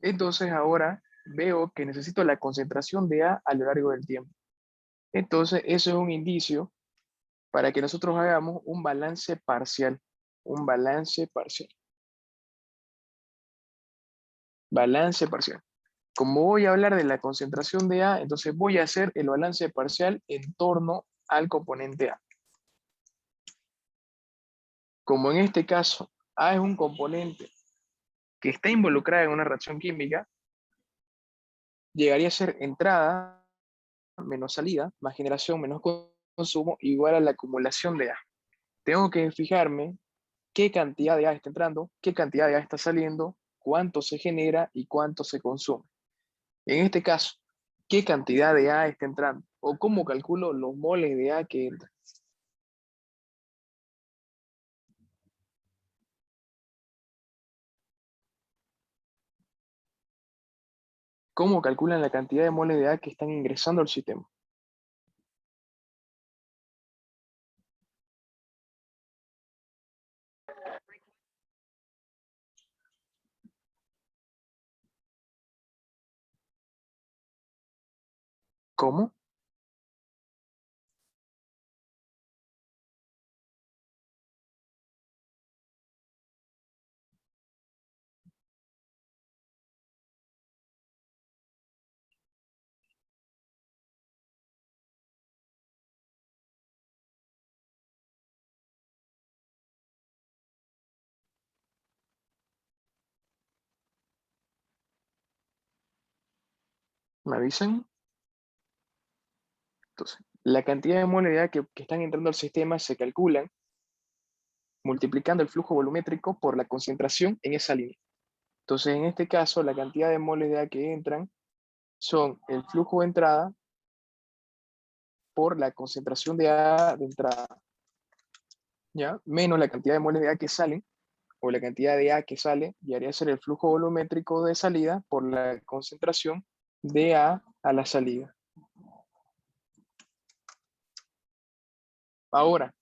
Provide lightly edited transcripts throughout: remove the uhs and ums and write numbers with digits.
Entonces ahora veo que necesito la concentración de A lo largo del tiempo. Entonces eso es un indicio para que nosotros hagamos un balance parcial. Un balance parcial. Balance parcial. Como voy a hablar de la concentración de A, entonces voy a hacer el balance parcial en torno al componente A. Como en este caso A es un componente que está involucrada en una reacción química, llegaría a ser entrada menos salida, más generación menos consumo, igual a la acumulación de A. Tengo que fijarme qué cantidad de A está entrando, qué cantidad de A está saliendo, cuánto se genera y cuánto se consume. En este caso, ¿qué cantidad de A está entrando? ¿O cómo calculo los moles de A que entran? ¿Cómo calculan la cantidad de moles de A que están ingresando al sistema? ¿Cómo? ¿Me avisan? Entonces, la cantidad de moles de A que están entrando al sistema se calculan multiplicando el flujo volumétrico por la concentración en esa línea. Entonces, en este caso, la cantidad de moles de A que entran son el flujo de entrada por la concentración de A de entrada, ¿ya? Menos la cantidad de moles de A que salen, o la cantidad de A que sale, y haría ser el flujo volumétrico de salida por la concentración de A la salida. Ahora,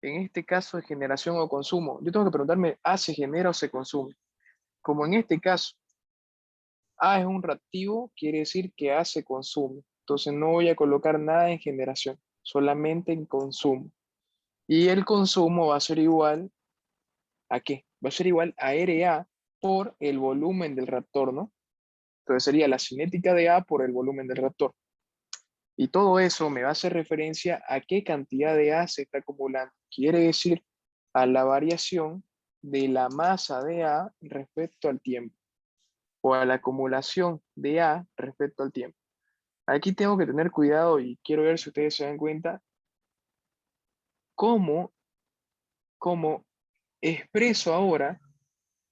en este caso de generación o consumo, yo tengo que preguntarme, ¿A se genera o se consume? Como en este caso, A es un reactivo, quiere decir que A se consume. Entonces no voy a colocar nada en generación, solamente en consumo. Y el consumo va a ser igual ¿a qué? Va a ser igual a RA por el volumen del reactor, ¿no? Entonces sería la cinética de A por el volumen del reactor. Y todo eso me va a hacer referencia a qué cantidad de A se está acumulando. Quiere decir a la variación de la masa de A respecto al tiempo, o a la acumulación de A respecto al tiempo. Aquí tengo que tener cuidado y quiero ver si ustedes se dan cuenta cómo, cómo expreso ahora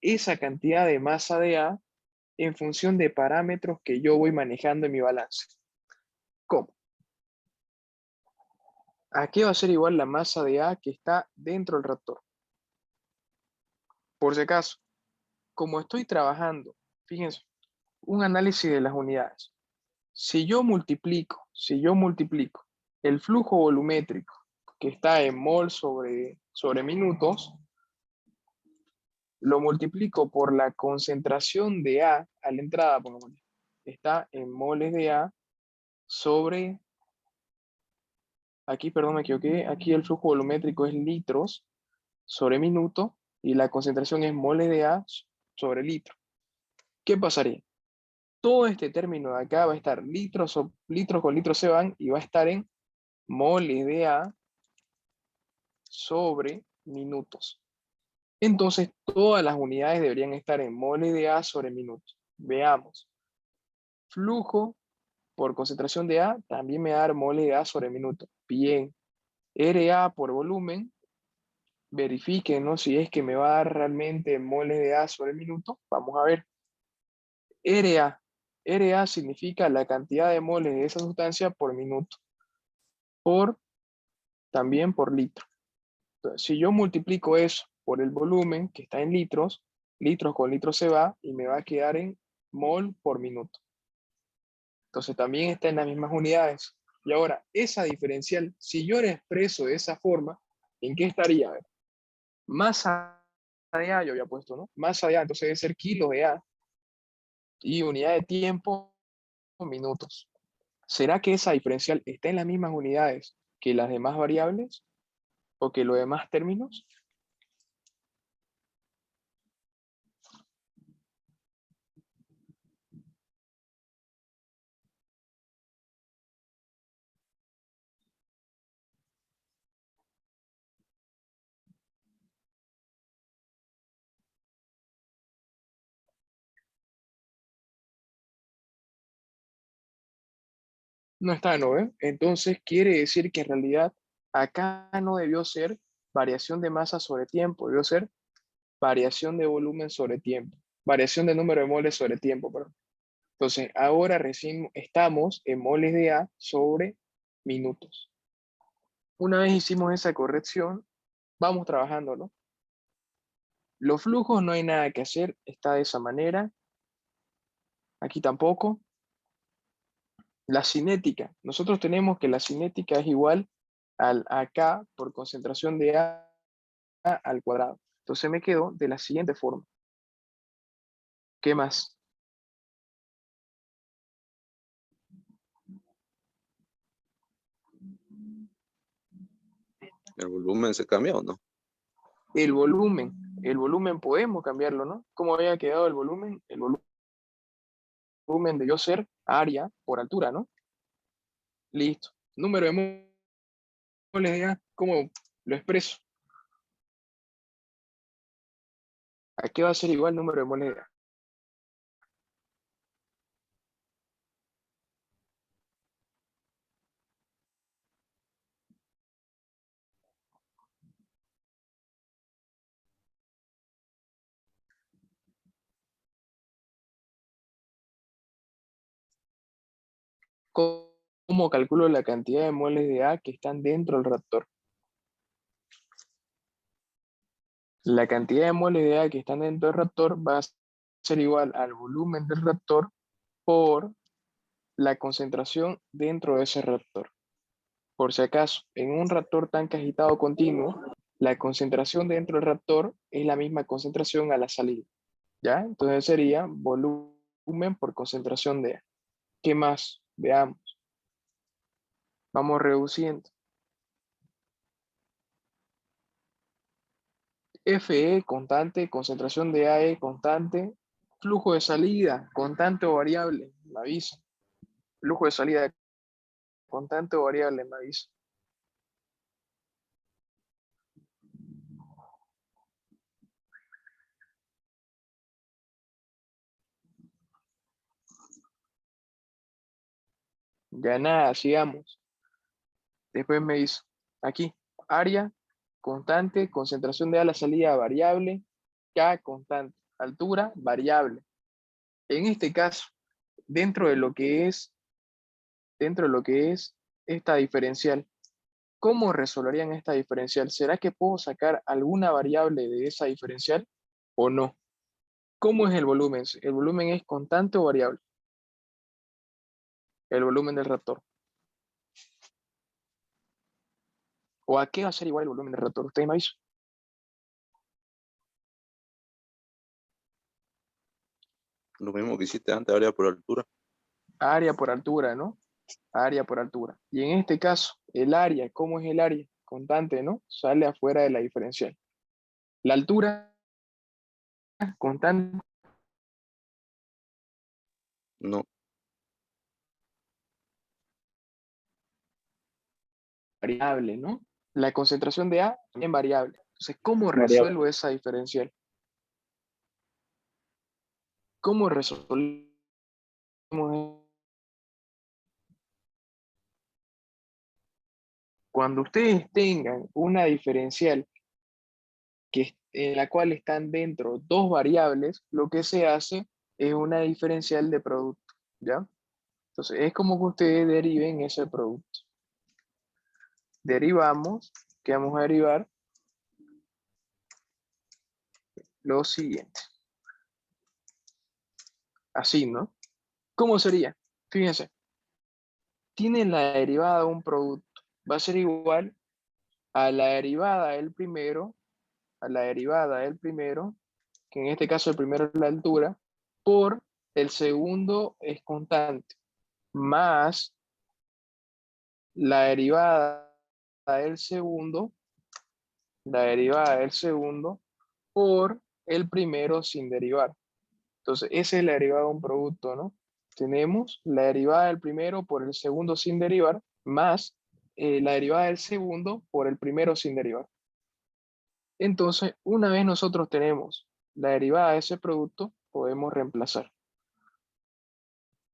esa cantidad de masa de A en función de parámetros que yo voy manejando en mi balance. ¿Cómo? ¿A qué va a ser igual la masa de A que está dentro del reactor? Por si acaso, como estoy trabajando, fíjense, un análisis de las unidades. Si yo multiplico el flujo volumétrico que está en mol sobre minutos, lo multiplico por la concentración de A la entrada, pongámosle, está en moles de A sobre, aquí, perdón, me equivoqué, aquí el flujo volumétrico es litros sobre minuto y la concentración es moles de A sobre litro. ¿Qué pasaría? Todo este término de acá va a estar litros con litros se van y va a estar en moles de A sobre minutos. Entonces, todas las unidades deberían estar en moles de A sobre minutos. Veamos. Flujo por concentración de A también me va a dar moles de A sobre minuto. Bien. RA por volumen, verifiquen, ¿no? Si es que me va a dar realmente moles de A sobre minuto. Vamos a ver. RA. RA significa la cantidad de moles de esa sustancia por minuto. Por, también por litro. Entonces, si yo multiplico eso por el volumen, que está en litros, litros con litros se va y me va a quedar en mol por minuto. Entonces también está en las mismas unidades. Y ahora, esa diferencial, si yo la expreso de esa forma, ¿en qué estaría? A ver, masa de A, yo había puesto, ¿no? Masa de A, entonces debe ser kilos de A. y unidad de tiempo, minutos. ¿Será que esa diferencial está en las mismas unidades que las demás variables o que los demás términos? No está, ¿no ve? Entonces quiere decir que en realidad acá no debió ser variación de masa sobre tiempo, debió ser variación de volumen sobre tiempo, variación de número de moles sobre tiempo, perdón. Entonces ahora recién estamos en moles de A sobre minutos. Una vez hicimos esa corrección, vamos trabajando, ¿no? Los flujos no hay nada que hacer, está de esa manera, aquí tampoco. La cinética, nosotros tenemos que la cinética es igual al AK por concentración de A al cuadrado. Entonces me quedo de la siguiente forma. ¿Qué más? ¿El volumen se cambia o no? El volumen podemos cambiarlo, ¿no? ¿Cómo había quedado el volumen? El volumen debió ser área por altura, ¿no? Listo. Número de moles de A, ¿cómo lo expreso? ¿A qué va a ser igual el número de moles de A? ¿Cómo calculo la cantidad de moles de A que están dentro del reactor? La cantidad de moles de A que están dentro del reactor va a ser igual al volumen del reactor por la concentración dentro de ese reactor. Por si acaso, en un reactor tanque agitado continuo, la concentración dentro del reactor es la misma concentración a la salida, ¿ya? Entonces sería volumen por concentración de A. ¿Qué más? Veamos. Vamos reduciendo. Fe constante, concentración de AE constante, flujo de salida constante o variable, me avisa. Flujo de salida constante o variable, me avisa. Ya nada, sigamos. Después me dice, aquí, área constante, concentración de A a la salida variable, K constante, altura variable. En este caso, dentro de lo que es, dentro de lo que es esta diferencial, ¿cómo resolverían esta diferencial? ¿Será que puedo sacar alguna variable de esa diferencial o no? ¿Cómo es el volumen? ¿El volumen es constante o variable? El volumen del reactor. ¿O a qué va a ser igual el volumen del reactor? Usted me avisó. Lo mismo que hiciste antes, área por altura. Área por altura, ¿no? Área por altura. Y en este caso, el área, ¿cómo es el área? Constante, ¿no? Sale afuera de la diferencial. La altura, constante, No, variable, ¿no? La concentración de A también variable. Entonces, ¿cómo Variable. resuelvo esa diferencial? ¿Cómo resolvemos? Cuando ustedes tengan una diferencial en la cual están dentro dos variables, lo que se hace es una diferencial de producto, ¿ya? Entonces, es como que ustedes deriven ese producto. Derivamos, que vamos a derivar lo siguiente. Así, ¿no? ¿Cómo sería? Fíjense, tienen la derivada de un producto. Va a ser igual a la derivada del primero, a la derivada del primero, que en este caso el primero es la altura, por el segundo es constante, más la derivada del segundo, la derivada del segundo por el primero sin derivar. Entonces, esa es la derivada de un producto, ¿no? Tenemos la derivada del primero por el segundo sin derivar, más la derivada del segundo por el primero sin derivar. Entonces, una vez nosotros tenemos la derivada de ese producto, podemos reemplazar.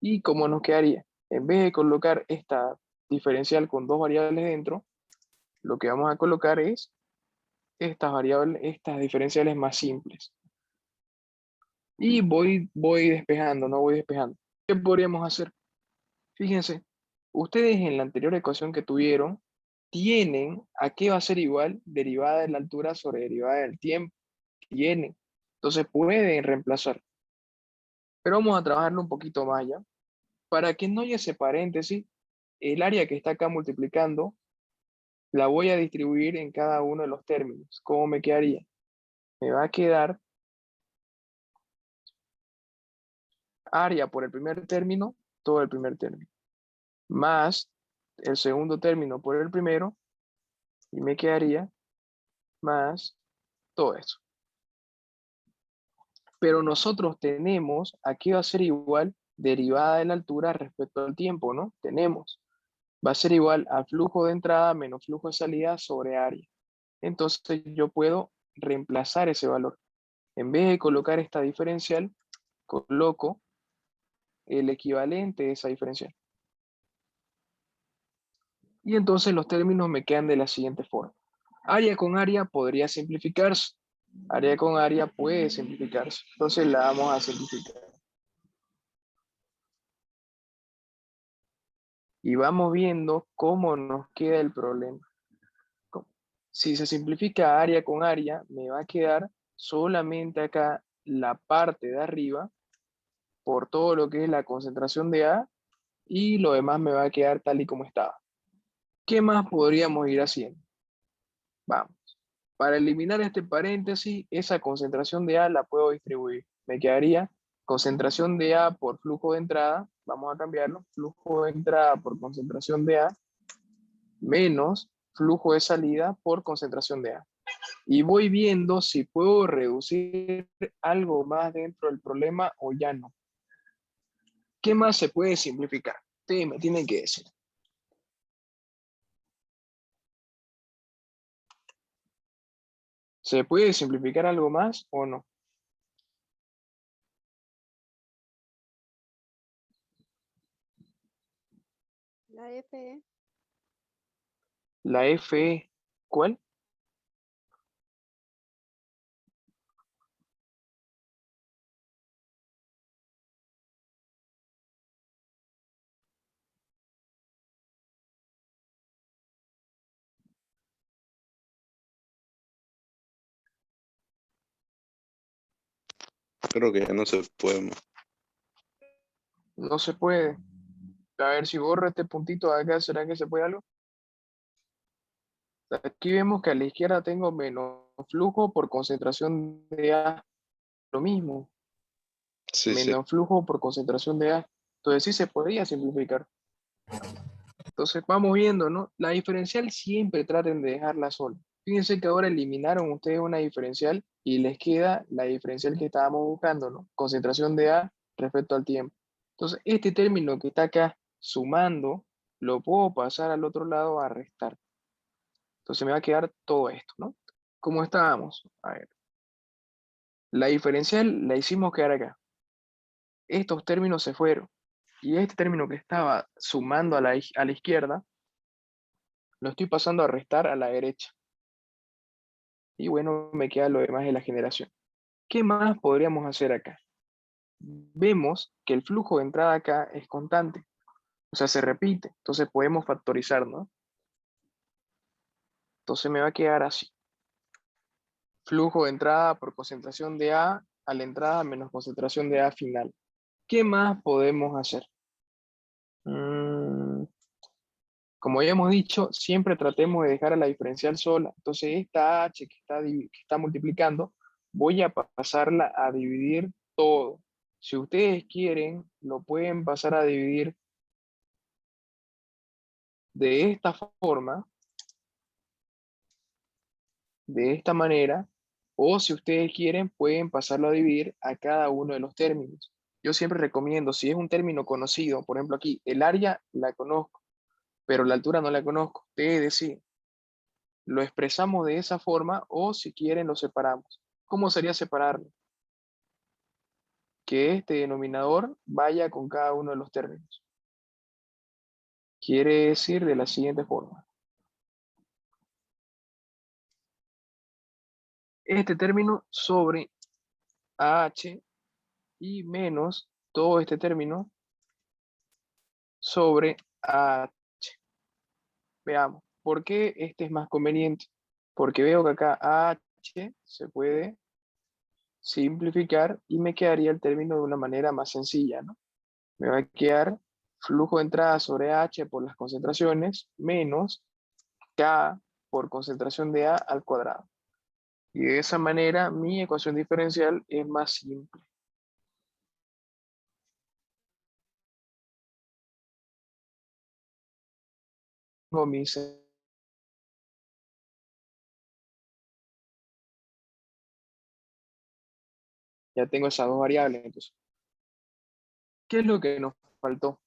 ¿Y cómo nos quedaría? En vez de colocar esta diferencial con dos variables dentro, lo que vamos a colocar es estas variables, estas diferenciales más simples. Y voy despejando, no voy despejando. ¿Qué podríamos hacer? Fíjense, ustedes en la anterior ecuación que tuvieron, tienen a qué va a ser igual derivada de la altura sobre derivada del tiempo. Tienen. Entonces pueden reemplazar. Pero vamos a trabajarlo un poquito más ya. Para que no haya ese paréntesis, el área que está acá multiplicando, la voy a distribuir en cada uno de los términos. ¿Cómo me quedaría? Me va a quedar área por el primer término, todo el primer término, más el segundo término por el primero, y me quedaría más todo eso. Pero nosotros tenemos, aquí va a ser igual derivada de la altura respecto al tiempo, ¿no? Tenemos, va a ser igual a flujo de entrada menos flujo de salida sobre área. Entonces yo puedo reemplazar ese valor. En vez de colocar esta diferencial, coloco el equivalente de esa diferencial. Y entonces los términos me quedan de la siguiente forma. Área con área podría simplificarse. Área con área puede simplificarse. Entonces la vamos a simplificar. Y vamos viendo cómo nos queda el problema. Si se simplifica área con área, me va a quedar solamente acá la parte de arriba por todo lo que es la concentración de A y lo demás me va a quedar tal y como estaba. ¿Qué más podríamos ir haciendo? Vamos. Para eliminar este paréntesis, esa concentración de A la puedo distribuir. Me quedaría concentración de A por flujo de entrada, vamos a cambiarlo, flujo de entrada por concentración de A, menos flujo de salida por concentración de A. Y voy viendo si puedo reducir algo más dentro del problema o ya no. ¿Qué más se puede simplificar? Ustedes me tienen que decir. ¿Se puede simplificar algo más o no? La F, La F, ¿cuál? Creo que ya no se puede más. No se puede. A ver si borro este puntito de acá, ¿será que se puede algo? Aquí vemos que a la izquierda tengo menos flujo por concentración de A. Lo mismo, Sí, sí. menos flujo por concentración de A. Entonces sí se podría simplificar. Entonces vamos viendo, ¿no? La diferencial siempre traten de dejarla sola. Fíjense que ahora eliminaron ustedes una diferencial y les queda la diferencial que estábamos buscando, ¿no? Concentración de A respecto al tiempo. Entonces este término que está acá sumando, lo puedo pasar al otro lado a restar. Entonces me va a quedar todo esto, ¿no? ¿Cómo estábamos? A ver. La diferencial la hicimos quedar acá. Estos términos se fueron. Y este término que estaba sumando a la izquierda, lo estoy pasando a restar a la derecha. Y bueno, me queda lo demás de la generación. ¿Qué más podríamos hacer acá? Vemos que el flujo de entrada acá es constante. O sea, se repite. Entonces podemos factorizar, ¿no? Entonces me va a quedar así. Flujo de entrada por concentración de A la entrada menos concentración de A final. ¿Qué más podemos hacer? Como ya hemos dicho, siempre tratemos de dejar a la diferencial sola. Entonces esta h que está multiplicando, voy a pasarla a dividir todo. Si ustedes quieren, lo pueden pasar a dividir de esta forma, de esta manera, o si ustedes quieren, pueden pasarlo a dividir a cada uno de los términos. Yo siempre recomiendo, si es un término conocido, por ejemplo aquí, el área la conozco, pero la altura no la conozco, ustedes deciden, lo expresamos de esa forma o si quieren lo separamos. ¿Cómo sería separarlo? Que este denominador vaya con cada uno de los términos. Quiere decir de la siguiente forma. Este término sobre AH y menos todo este término sobre AH. Veamos, ¿por qué este es más conveniente? Porque veo que acá AH se puede simplificar y me quedaría el término de una manera más sencilla, ¿no? Me va a quedar flujo de entrada sobre H por las concentraciones menos K por concentración de A al cuadrado. Y de esa manera mi ecuación diferencial es más simple. Tengo ya tengo esas dos variables. Entonces, ¿qué es lo que nos faltó?